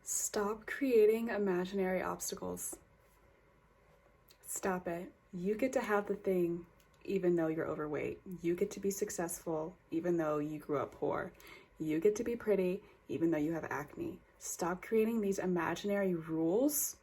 Stop creating imaginary obstacles. Stop it. You get to have the thing even though you're overweight. You get to be successful even though you grew up poor. You get to be pretty even though you have acne. Stop creating these imaginary rules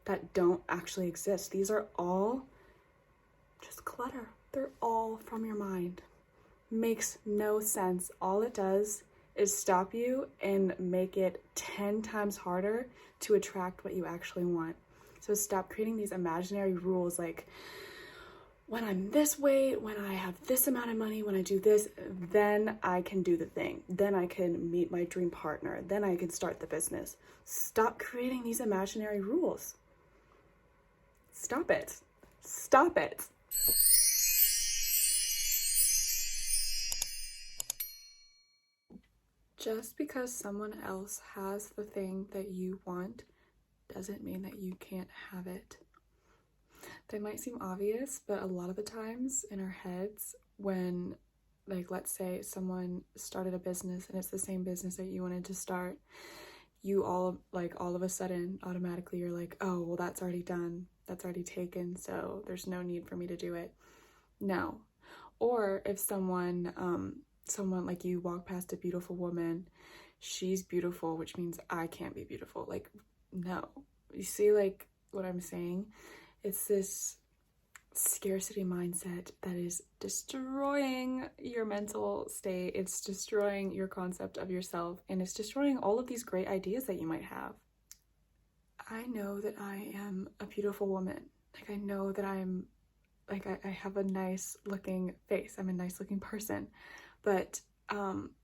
that don't actually exist. These are all just clutter. They're all from your mind. Makes no sense. All it does is stop you and make it 10 times harder to attract what you actually want. So stop creating these imaginary rules like, when I'm this weight, when I have this amount of money, when I do this, then I can do the thing. Then I can meet my dream partner. Then I can start the business. Stop creating these imaginary rules. Stop it. Stop it. Just because someone else has the thing that you want doesn't mean that you can't have it. They might seem obvious, but a lot of the times in our heads, when, like, let's say someone started a business and it's the same business that you wanted to start, you all of a sudden automatically you're like, oh, well, that's already done. That's already taken. So there's no need for me to do it. No. Or if someone like you walk past a beautiful woman, she's beautiful, which means I can't be beautiful. Like, no. You see, like, what I'm saying? It's this scarcity mindset that is destroying your mental state. It's destroying your concept of yourself, and it's destroying all of these great ideas that you might have. I know that I am a beautiful woman. Like, I know that I'm like, I have a nice looking face. I'm a nice looking person. But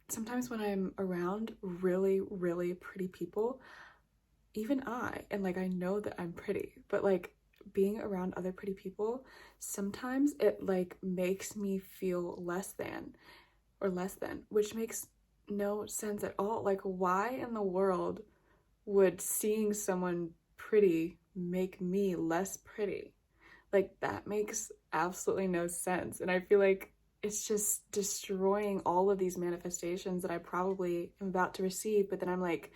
sometimes when I'm around really, really pretty people, even and like, I know that I'm pretty, but like being around other pretty people, sometimes it like makes me feel less than, which makes no sense at all. Like, why in the world would seeing someone pretty make me less pretty? Like, that makes absolutely no sense. And I feel like it's just destroying all of these manifestations that I probably am about to receive. But then I'm like,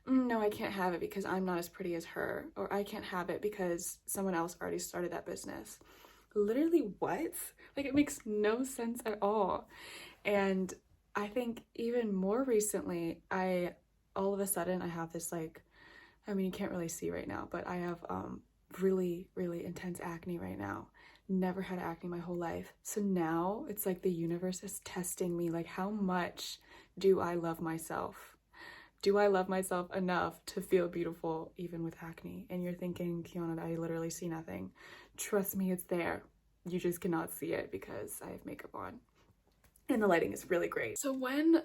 no, I can't have it because I'm not as pretty as her. Or I can't have it because someone else already started that business. Literally, what? Like, it makes no sense at all. And I think even more recently, all of a sudden I have this, like, I mean, you can't really see right now, but I have really, really intense acne right now. Never had acne my whole life. So now it's like the universe is testing me. Like, how much do I love myself? Do I love myself enough to feel beautiful even with acne? And you're thinking, Kiana, I literally see nothing. Trust me, it's there. You just cannot see it because I have makeup on. And the lighting is really great. So when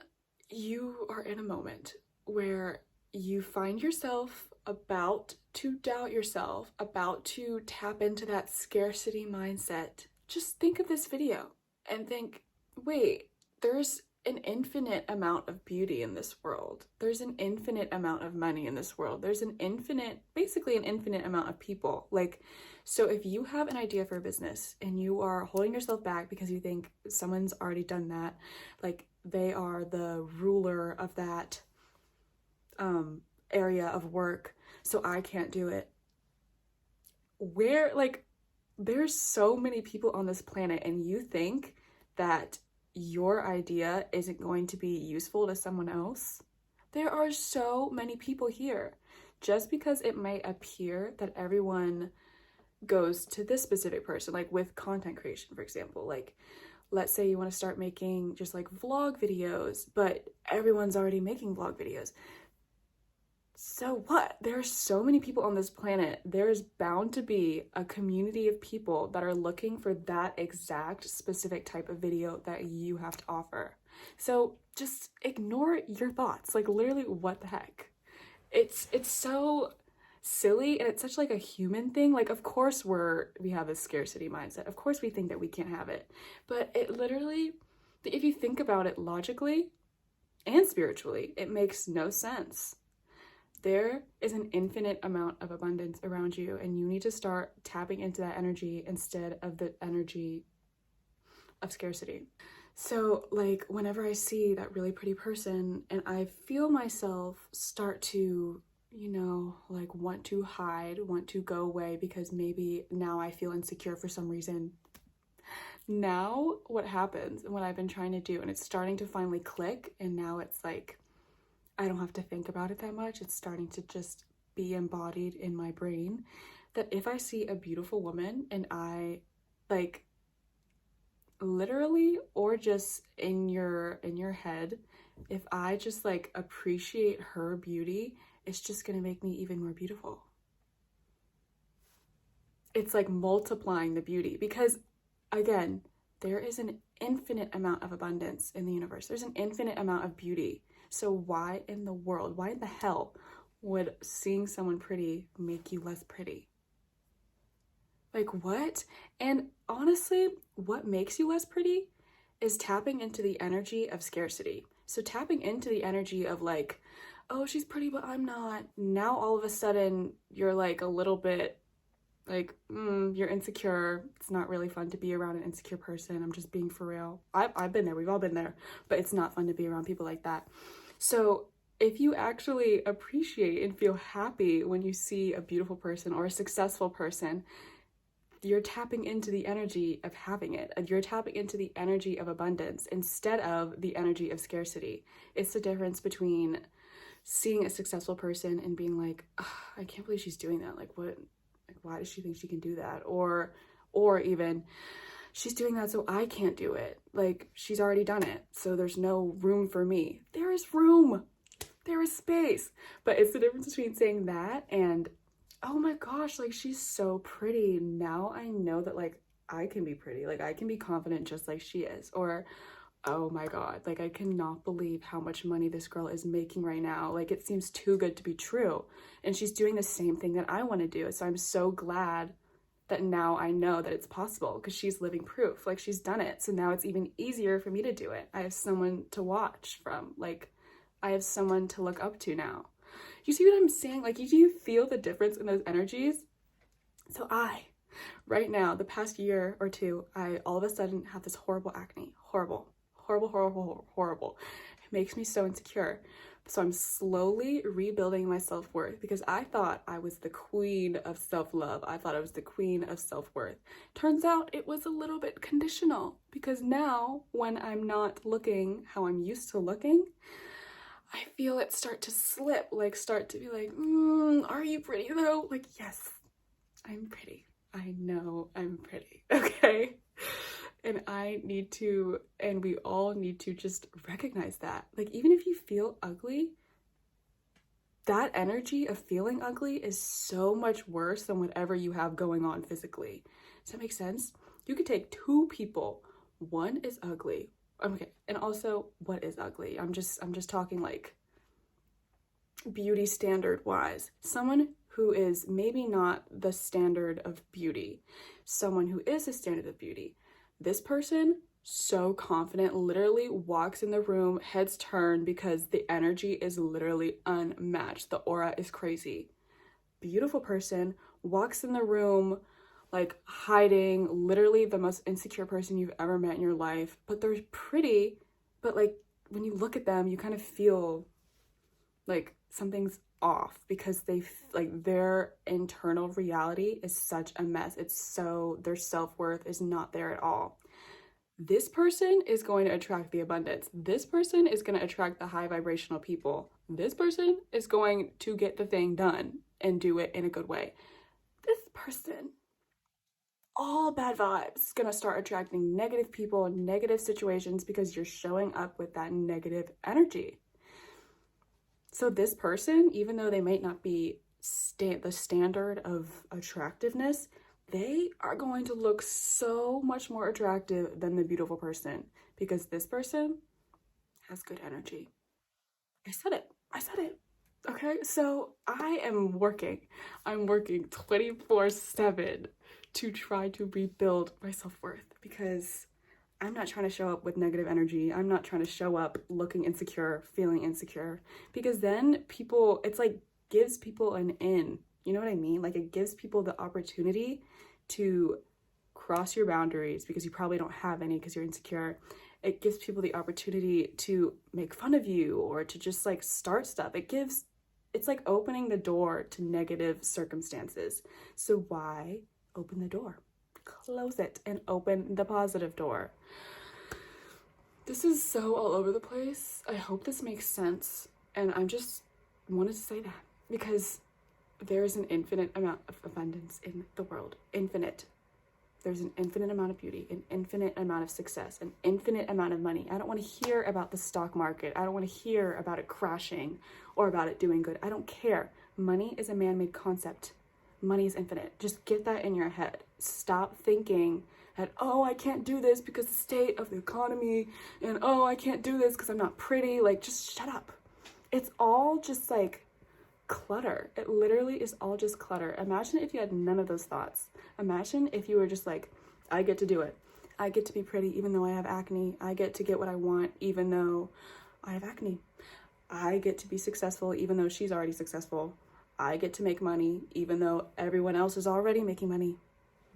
you are in a moment where you find yourself about to doubt yourself, about to tap into that scarcity mindset, just think of this video and think, wait, there's an infinite amount of beauty in this world. There's an infinite amount of money in this world. There's basically an infinite amount of people. Like, so if you have an idea for a business and you are holding yourself back because you think someone's already done that, like they are the ruler of that area of work, so I can't do it. There's so many people on this planet, and you think that your idea isn't going to be useful to someone else? There are so many people here. Just because it might appear that everyone goes to this specific person, like with content creation, for example, like let's say you want to start making just like vlog videos, but everyone's already making vlog videos. So what? There are so many people on this planet. There's bound to be a community of people that are looking for that exact specific type of video that you have to offer. So just ignore your thoughts. Like, literally, what the heck? It's so silly, and it's such like a human thing. Like, of course we have this scarcity mindset. Of course we think that we can't have it. But it literally, if you think about it logically and spiritually, it makes no sense. There is an infinite amount of abundance around you, and you need to start tapping into that energy instead of the energy of scarcity. So, like, whenever I see that really pretty person and I feel myself start to, you know, like want to hide, want to go away because maybe now I feel insecure for some reason. Now, what happens and what I've been trying to do, and it's starting to finally click, and now it's like I don't have to think about it that much. It's starting to just be embodied in my brain that if I see a beautiful woman and I like literally or just in your head, if I just like appreciate her beauty, it's just going to make me even more beautiful. It's like multiplying the beauty because again, there is an infinite amount of abundance in the universe. There's an infinite amount of beauty. So why in the world, why in the hell would seeing someone pretty make you less pretty? Like what? And honestly, what makes you less pretty is tapping into the energy of scarcity. So tapping into the energy of like, oh, she's pretty, but I'm not. Now all of a sudden you're like a little bit like, you're insecure. It's not really fun to be around an insecure person. I'm just being for real. I've been there. We've all been there. But it's not fun to be around people like that. So if you actually appreciate and feel happy when you see a beautiful person or a successful person, you're tapping into the energy of having it. You're tapping into the energy of abundance instead of the energy of scarcity. It's the difference between seeing a successful person and being like, oh, I can't believe she's doing that. Like, what? Like, why does she think she can do that? Or even, she's doing that so I can't do it. Like, she's already done it, so there's no room for me. There is room. There is space. But it's the difference between saying that and, oh my gosh, like, she's so pretty. Now I know that, like, I can be pretty. Like, I can be confident just like she is. Or, oh my God, like, I cannot believe how much money this girl is making right now. Like, it seems too good to be true. And she's doing the same thing that I want to do. So I'm so glad that now I know that it's possible because she's living proof. Like, she's done it. So now it's even easier for me to do it. I have someone to watch from. Like, I have someone to look up to now. You see what I'm saying? Like, do you feel the difference in those energies? So right now, the past year or two, I all of a sudden have this horrible acne. Horrible. It makes me so insecure. So I'm slowly rebuilding my self-worth because I thought I was the queen of self-love. I thought I was the queen of self-worth. Turns out it was a little bit conditional because now when I'm not looking how I'm used to looking, I feel it start to slip, like start to be like, are you pretty though? Like, yes, I'm pretty. I know I'm pretty, okay? And I need to, and we all need to just recognize that. Like, even if you feel ugly, that energy of feeling ugly is so much worse than whatever you have going on physically. Does that make sense? You could take two people. One is ugly. Okay, and also, what is ugly? I'm just talking like beauty standard wise. Someone who is maybe not the standard of beauty. Someone who is the standard of beauty. This person, so confident, literally walks in the room, heads turned because the energy is literally unmatched. The aura is crazy. Beautiful person walks in the room like hiding, literally the most insecure person you've ever met in your life, but they're pretty, but like when you look at them, you kind of feel like something's off because like their internal reality is such a mess. It's so, their self-worth is not there at all. This person is going to attract the abundance. This person is going to attract the high vibrational people. This person is going to get the thing done and do it in a good way. This person, all bad vibes, gonna start attracting negative people, negative situations because you're showing up with that negative energy. So this person, even though they might not be the standard of attractiveness, they are going to look so much more attractive than the beautiful person because this person has good energy. I said it. Okay, so I'm working 24/7 to try to rebuild my self-worth because I'm not trying to show up with negative energy. I'm not trying to show up looking insecure, feeling insecure, because then people, it's like gives people an in. You know what I mean? Like, it gives people the opportunity to cross your boundaries because you probably don't have any because you're insecure. It gives people the opportunity to make fun of you or to just like start stuff. It it's like opening the door to negative circumstances. So why open the door? Close it and open the positive door. This is so all over the place. I hope this makes sense. And I just wanted to say that because there is an infinite amount of abundance in the world. Infinite. There's an infinite amount of beauty, an infinite amount of success, an infinite amount of money. I don't want to hear about the stock market. I don't want to hear about it crashing or about it doing good. I don't care. Money is a man-made concept. Money is infinite. Just get that in your head. Stop thinking that, oh, I can't do this because the state of the economy, and oh, I can't do this because I'm not pretty. Like, just shut up. It's all just like clutter. It literally is all just clutter. Imagine if you had none of those thoughts. Imagine if you were just like, I get to do it. I get to be pretty even though I have acne. I get to get what I want even though I have acne. I get to be successful even though she's already successful. I get to make money even though everyone else is already making money.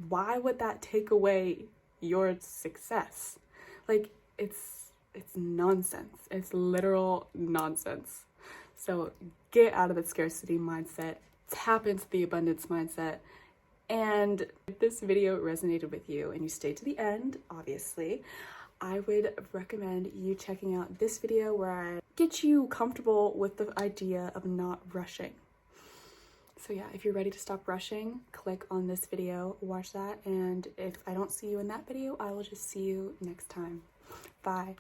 Why would that take away your success? Like, it's nonsense. It's literal nonsense. So get out of the scarcity mindset, tap into the abundance mindset. And if this video resonated with you and you stayed to the end, obviously, I would recommend you checking out this video where I get you comfortable with the idea of not rushing. So yeah, if you're ready to stop rushing, click on this video, watch that. And if I don't see you in that video, I will just see you next time. Bye.